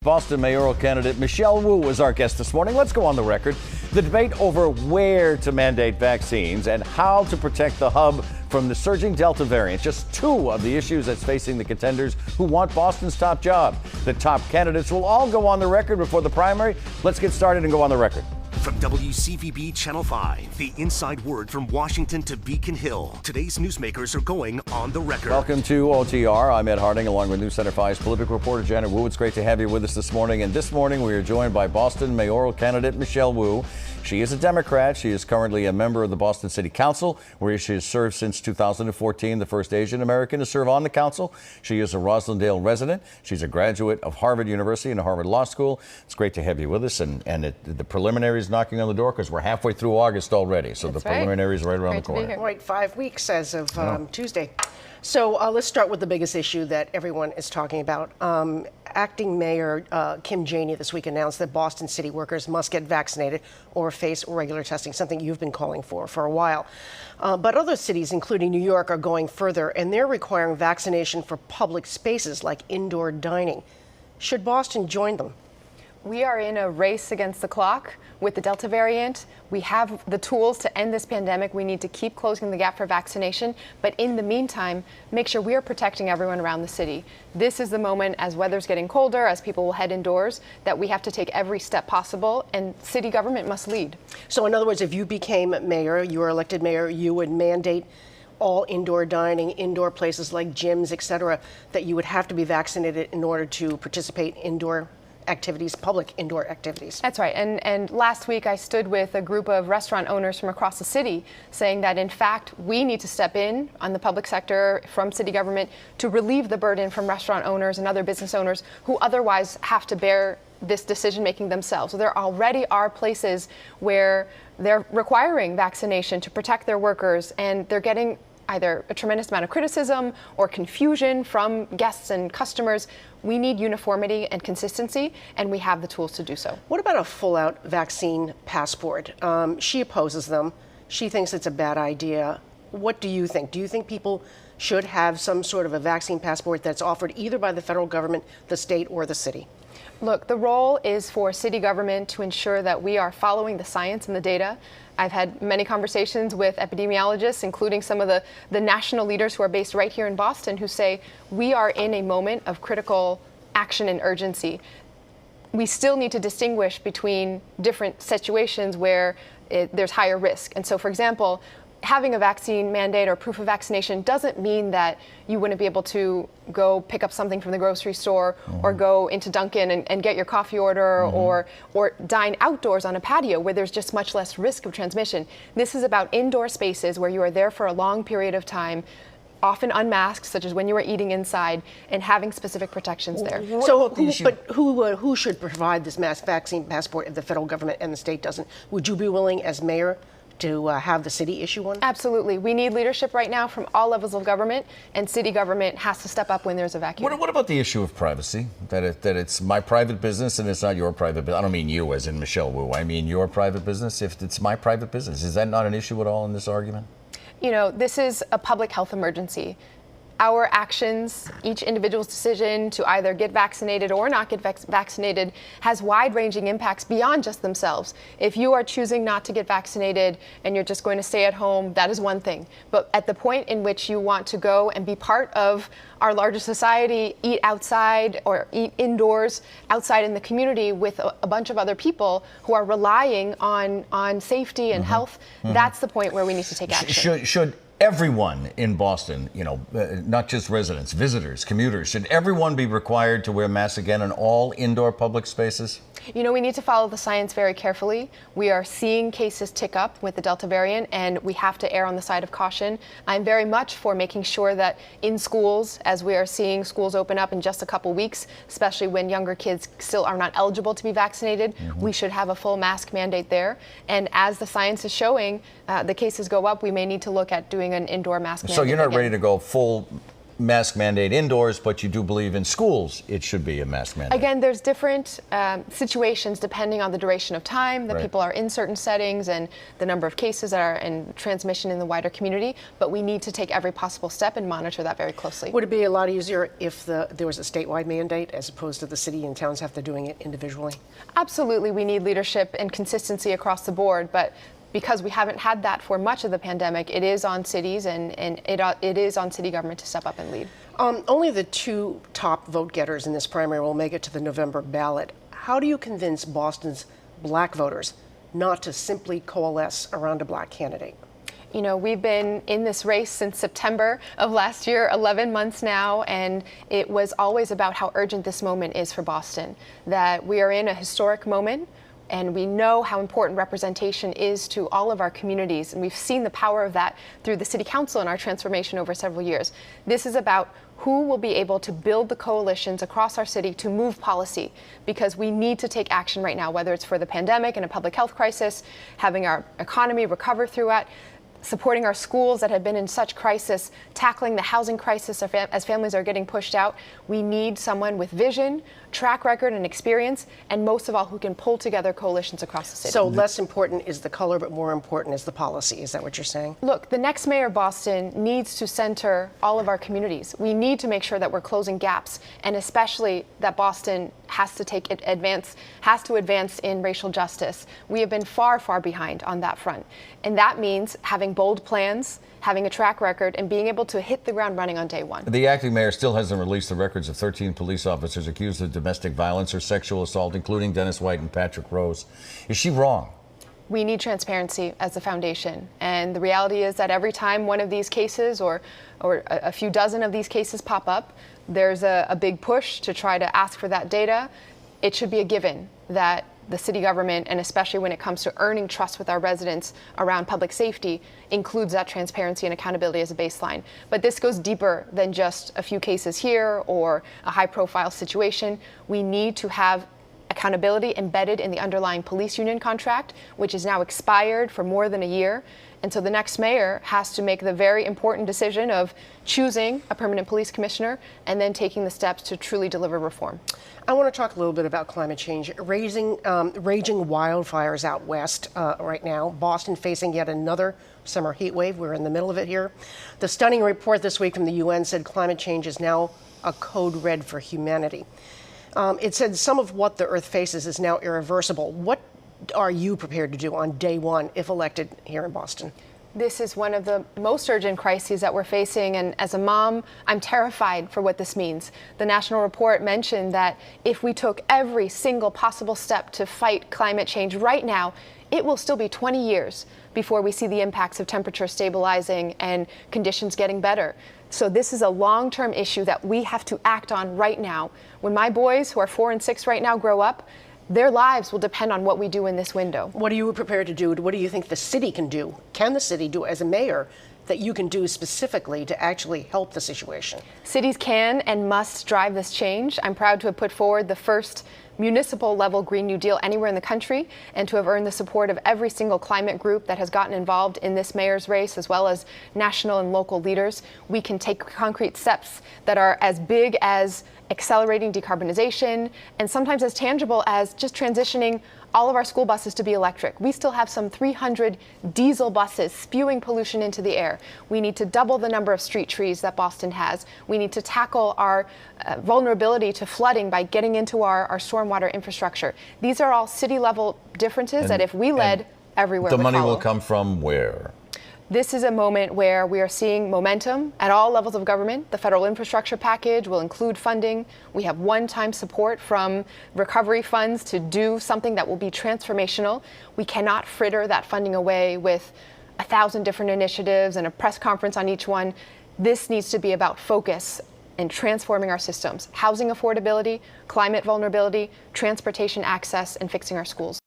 Boston mayoral candidate Michelle Wu is our guest this morning. Let's go on the record. The debate over where to mandate vaccines and how to protect the hub from the surging Delta variant. Just two of the issues that's facing the contenders who want Boston's top job. The top candidates will all go on the record before the primary. Let's get started and go on the record. From WCVB Channel 5, the inside word from Washington to Beacon Hill. Today's newsmakers are going on the record. Welcome to OTR. I'm Ed Harding, along with News Center 5's political reporter Janet Wu. It's great to have you with us this morning. And this morning we are joined by Boston mayoral candidate Michelle Wu. She is a Democrat. She is currently a member of the Boston City Council, where she has served since 2014, the first Asian American to serve on the council. She is a Roslindale resident. She's a graduate of Harvard University and Harvard Law School. It's great to have you with us. And the preliminaries knocking on the door, because we're halfway through August already. So the preliminaries are right around the corner. Right, 5 weeks as of Tuesday. So let's start with the biggest issue that everyone is talking about. Acting Mayor Kim Janey this week announced that Boston City workers must get vaccinated or face regular testing, something you've been calling for a while. But other cities, including New York, are going further, and they're requiring vaccination for public spaces like indoor dining. Should Boston join them? We are in a race against the clock with the Delta variant. We have the tools to end this pandemic. We need to keep closing the gap for vaccination. But in the meantime, make sure we are protecting everyone around the city. This is the moment, as weather's getting colder, as people will head indoors, that we have to take every step possible, and city government must lead. So in other words, if you became mayor, you were elected mayor, you would mandate all indoor dining, indoor places like gyms, et cetera, that you would have to be vaccinated in order to participate in indoor activities, public indoor activities. That's right. And last week I stood with a group of restaurant owners from across the city saying that in fact we need to step in on the public sector from city government to relieve the burden from restaurant owners and other business owners who otherwise have to bear this decision making themselves. So there already are places where they're requiring vaccination to protect their workers, and they're getting either a tremendous amount of criticism or confusion from guests and customers. We need uniformity and consistency, and we have the tools to do so. What about a full-out vaccine passport? She opposes them. She thinks it's a bad idea. What do you think? Do you think people should have some sort of a vaccine passport that's offered either by the federal government, the state, or the city? Look, the role is for city government to ensure that we are following the science and the data. I've had many conversations with epidemiologists, including some of the national leaders who are based right here in Boston, who say we are in a moment of critical action and urgency. We still need to distinguish between different situations where there's higher risk. And so, for example, having a vaccine mandate or proof of vaccination doesn't mean that you wouldn't be able to go pick up something from the grocery store or go into Dunkin' and get your coffee order or dine outdoors on a patio where there's just much less risk of transmission. This is about indoor spaces where you are there for a long period of time, often unmasked, such as when you are eating inside, and having specific protections there. So who should provide this mass vaccine passport if the federal government and the state doesn't? Would you be willing as mayor to have the city issue one? Absolutely. We need leadership right now from all levels of government, and city government has to step up when there's a vacuum. What about the issue of privacy? That it's my private business and it's not your private business. I don't mean you as in Michelle Wu. I mean your private business. If it's my private business, is that not an issue at all in this argument? You know, this is a public health emergency. Our actions, each individual's decision to either get vaccinated or not get vaccinated has wide-ranging impacts beyond just themselves. If you are choosing not to get vaccinated and you're just going to stay at home, that is one thing. But at the point in which you want to go and be part of our larger society, eat outside or eat indoors, outside in the community with a bunch of other people who are relying on safety and health, that's the point where we need to take action. Should everyone in Boston, not just residents, visitors, commuters, should everyone be required to wear masks again in all indoor public spaces? You know, we need to follow the science very carefully. We are seeing cases tick up with the Delta variant, and we have to err on the side of caution. I'm very much for making sure that in schools, as we are seeing schools open up in just a couple weeks, especially when younger kids still are not eligible to be vaccinated, we should have a full mask mandate there. And as the science is showing, the cases go up, we may need to look at doing an indoor mask mandate. So you're not again. ready to go full mask mandate indoors, but you do believe in schools it should be a mask mandate. Again, there's different situations depending on the duration of time that Right. people are in certain settings and the number of cases that are in transmission in the wider community, but we need to take every possible step and monitor that very closely. Would it be a lot easier if there was a statewide mandate as opposed to the city and towns have to doing it individually? Absolutely, we need leadership and consistency across the board, but because we haven't had that for much of the pandemic, it is on cities and it is on city government to step up and lead. Only the two top vote getters in this primary will make it to the November ballot. How do you convince Boston's black voters not to simply coalesce around a black candidate? You know, we've been in this race since September of last year, 11 months now, and it was always about how urgent this moment is for Boston, that we are in a historic moment. And we know how important representation is to all of our communities. And we've seen the power of that through the City Council and our transformation over several years. This is about who will be able to build the coalitions across our city to move policy, because we need to take action right now, whether it's for the pandemic and a public health crisis, having our economy recover through it, supporting our schools that have been in such crisis, tackling the housing crisis as families are getting pushed out. We need someone with vision, track record, and experience, and most of all, who can pull together coalitions across the city. So less important is the color, but more important is the policy. Is that what you're saying? Look, the next mayor of Boston needs to center all of our communities. We need to make sure that we're closing gaps, and especially that Boston has to advance in racial justice. We have been far, far behind on that front. And that means having bold plans, having a track record, and being able to hit the ground running on day one. The acting mayor still hasn't released the records of 13 police officers accused of domestic violence or sexual assault, including Dennis White and Patrick Rose. Is she wrong? We need transparency as the foundation. And the reality is that every time one of these cases or a few dozen of these cases pop up, there's a big push to try to ask for that data. It should be a given that the city government, and especially when it comes to earning trust with our residents around public safety, includes that transparency and accountability as a baseline. But this goes deeper than just a few cases here or a high-profile situation. We need to have accountability embedded in the underlying police union contract, which is now expired for more than a year. And so the next mayor has to make the very important decision of choosing a permanent police commissioner and then taking the steps to truly deliver reform. I want to talk a little bit about climate change. Raging wildfires out west right now. Boston facing yet another summer heat wave. We're in the middle of it here. The stunning report this week from the UN said climate change is now a code red for humanity. It said some of what the Earth faces is now irreversible. What are you prepared to do on day one if elected here in Boston? This is one of the most urgent crises that we're facing, and as a mom, I'm terrified for what this means. The national report mentioned that if we took every single possible step to fight climate change right now, it will still be 20 years before we see the impacts of temperature stabilizing and conditions getting better. So this is a long-term issue that we have to act on right now. When my boys, who are 4 and 6 right now, grow up, their lives will depend on what we do in this window. What are you prepared to do? What do you think the city can do? Can the city do as a mayor that you can do specifically to actually help the situation? Cities can and must drive this change. I'm proud to have put forward the first municipal level Green New Deal anywhere in the country, and to have earned the support of every single climate group that has gotten involved in this mayor's race, as well as national and local leaders. We can take concrete steps that are as big as accelerating decarbonization, and sometimes as tangible as just transitioning all of our school buses to be electric. We still have some 300 diesel buses spewing pollution into the air. We need to double the number of street trees that Boston has. We need to tackle our vulnerability to flooding by getting into our stormwater infrastructure. These are all city level differences that if we led, everywhere would the money follow. will come from where? This is a moment where we are seeing momentum at all levels of government. The federal infrastructure package will include funding. We have one-time support from recovery funds to do something that will be transformational. We cannot fritter that funding away with 1,000 different initiatives and a press conference on each one. This needs to be about focus and transforming our systems: housing affordability, climate vulnerability, transportation access, and fixing our schools.